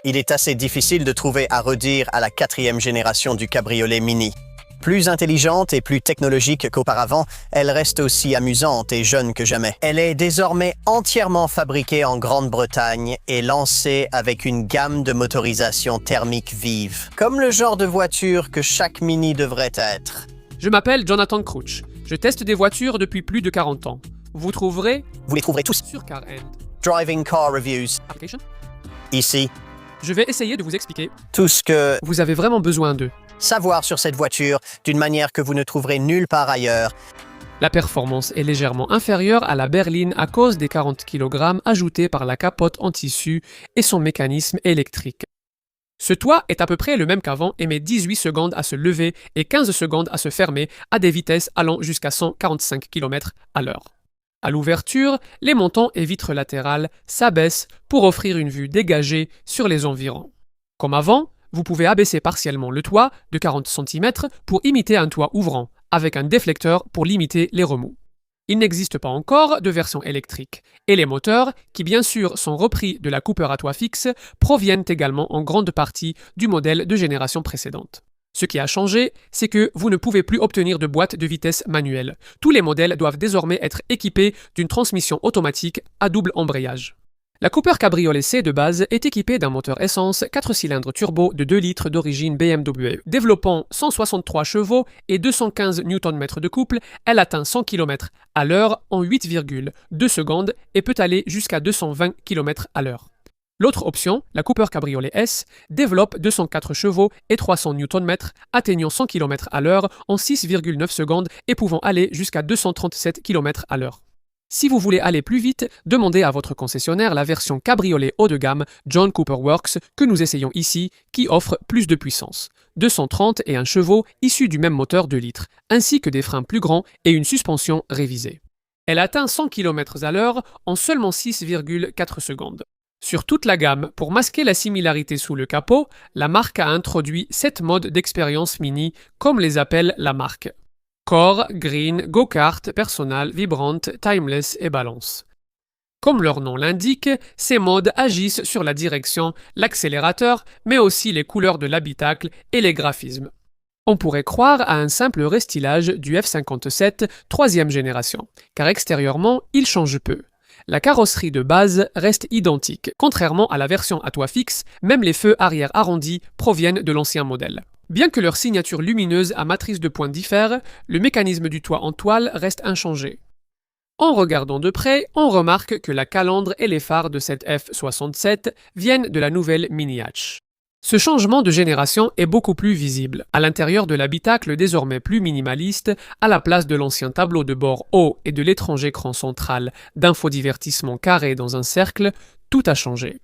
il est assez difficile de trouver à redire à la 4e génération du cabriolet Mini. Plus intelligente et plus technologique qu'auparavant, elle reste aussi amusante et jeune que jamais. Elle est désormais entièrement fabriquée en Grande-Bretagne et lancée avec une gamme de motorisation thermique vive, comme le genre de voiture que chaque Mini devrait être. Je m'appelle Jonathan Crouch. Je teste des voitures depuis plus de 40 ans. Vous les trouverez tous sur Car End. Driving Car Reviews. Application. Ici, Je vais essayer de vous expliquer. tout ce que Vous avez vraiment besoin d'eux. savoir sur cette voiture d'une manière que vous ne trouverez nulle part ailleurs. La performance est légèrement inférieure à la berline à cause des 40 kg ajoutés par la capote en tissu et son mécanisme électrique. Ce toit est à peu près le même qu'avant et met 18 secondes à se lever et 15 secondes à se fermer à des vitesses allant jusqu'à 145 km/h. À l'ouverture, les montants et vitres latérales s'abaissent pour offrir une vue dégagée sur les environs. Comme avant, vous pouvez abaisser partiellement le toit de 40 cm pour imiter un toit ouvrant, avec un déflecteur pour limiter les remous. Il n'existe pas encore de version électrique, et les moteurs, qui bien sûr sont repris de la Cooper à toit fixe, proviennent également en grande partie du modèle de génération précédente. Ce qui a changé, c'est que vous ne pouvez plus obtenir de boîte de vitesse manuelle. Tous les modèles doivent désormais être équipés d'une transmission automatique à double embrayage. La Cooper Cabriolet C de base est équipée d'un moteur essence 4 cylindres turbo de 2 litres d'origine BMW. Développant 163 chevaux et 215 Nm de couple, elle atteint 100 km/h en 8,2 secondes et peut aller jusqu'à 220 km/h. L'autre option, la Cooper Cabriolet S, développe 204 chevaux et 300 Nm, atteignant 100 km/h en 6,9 secondes et pouvant aller jusqu'à 237 km/h. Si vous voulez aller plus vite, demandez à votre concessionnaire la version cabriolet haut de gamme John Cooper Works que nous essayons ici, qui offre plus de puissance. 231 chevaux issus du même moteur 2 litres, ainsi que des freins plus grands et une suspension révisée. Elle atteint 100 km/h en seulement 6,4 secondes. Sur toute la gamme, pour masquer la similarité sous le capot, la marque a introduit 7 modes d'expérience Mini, comme les appelle la marque. Core, Green, Go-Kart, Personal, Vibrante, Timeless et Balance. Comme leur nom l'indique, ces modes agissent sur la direction, l'accélérateur, mais aussi les couleurs de l'habitacle et les graphismes. On pourrait croire à un simple restylage du F57 3e génération, car extérieurement, il change peu. La carrosserie de base reste identique. Contrairement à la version à toit fixe, même les feux arrière arrondis proviennent de l'ancien modèle. Bien que leur signature lumineuse à matrice de points diffère, le mécanisme du toit en toile reste inchangé. En regardant de près, on remarque que la calandre et les phares de cette F67 viennent de la nouvelle Mini Hatch. Ce changement de génération est beaucoup plus visible. À l'intérieur de l'habitacle désormais plus minimaliste, à la place de l'ancien tableau de bord haut et de l'étrange écran central d'infodivertissement carré dans un cercle, tout a changé.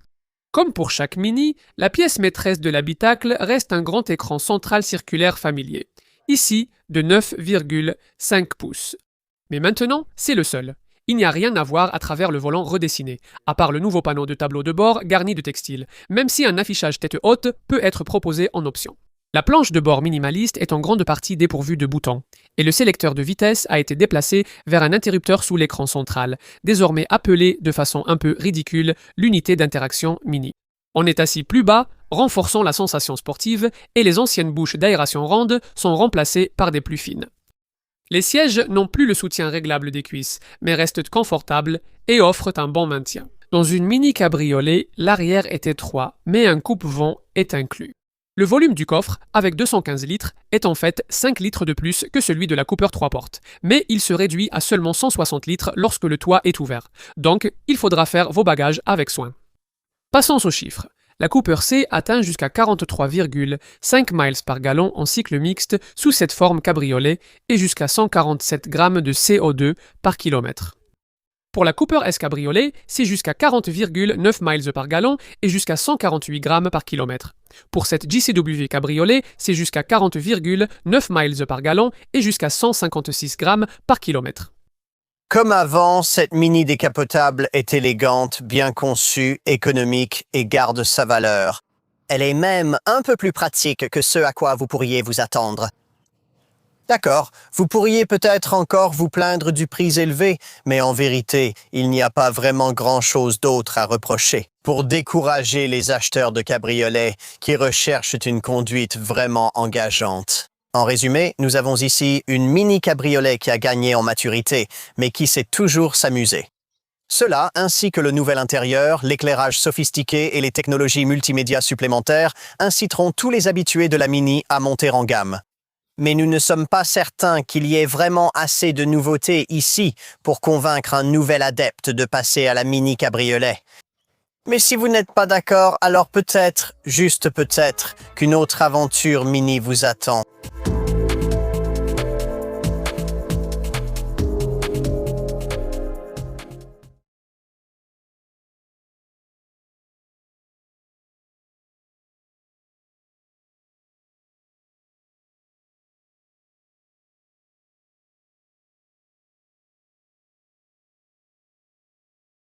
Comme pour chaque Mini, la pièce maîtresse de l'habitacle reste un grand écran central circulaire familier, ici de 9,5 pouces. Mais maintenant, c'est le seul. Il n'y a rien à voir à travers le volant redessiné, à part le nouveau panneau de tableau de bord garni de textile, même si un affichage tête haute peut être proposé en option. La planche de bord minimaliste est en grande partie dépourvue de boutons, et le sélecteur de vitesse a été déplacé vers un interrupteur sous l'écran central, désormais appelé de façon un peu ridicule l'unité d'interaction Mini. On est assis plus bas, renforçant la sensation sportive, et les anciennes bouches d'aération ronde sont remplacées par des plus fines. Les sièges n'ont plus le soutien réglable des cuisses, mais restent confortables et offrent un bon maintien. Dans une Mini cabriolet, l'arrière est étroit, mais un coupe-vent est inclus. Le volume du coffre, avec 215 litres, est en fait 5 litres de plus que celui de la Cooper 3 portes, mais il se réduit à seulement 160 litres lorsque le toit est ouvert, donc il faudra faire vos bagages avec soin. Passons aux chiffres. La Cooper C atteint jusqu'à 43,5 miles par gallon en cycle mixte sous cette forme cabriolet et jusqu'à 147 grammes de CO2 par kilomètre. Pour la Cooper S Cabriolet, c'est jusqu'à 40,9 miles par gallon et jusqu'à 148 grammes par kilomètre. Pour cette JCW Cabriolet, c'est jusqu'à 40,9 miles par gallon et jusqu'à 156 grammes par kilomètre. Comme avant, cette Mini décapotable est élégante, bien conçue, économique et garde sa valeur. Elle est même un peu plus pratique que ce à quoi vous pourriez vous attendre. D'accord, vous pourriez peut-être encore vous plaindre du prix élevé, mais en vérité, il n'y a pas vraiment grand-chose d'autre à reprocher. Pour décourager les acheteurs de cabriolets qui recherchent une conduite vraiment engageante. En résumé, nous avons ici une mini cabriolet qui a gagné en maturité, mais qui sait toujours s'amuser. Cela, ainsi que le nouvel intérieur, l'éclairage sophistiqué et les technologies multimédia supplémentaires, inciteront tous les habitués de la Mini à monter en gamme. Mais nous ne sommes pas certains qu'il y ait vraiment assez de nouveautés ici pour convaincre un nouvel adepte de passer à la Mini cabriolet. Mais si vous n'êtes pas d'accord, alors peut-être, juste peut-être, qu'une autre aventure Mini vous attend.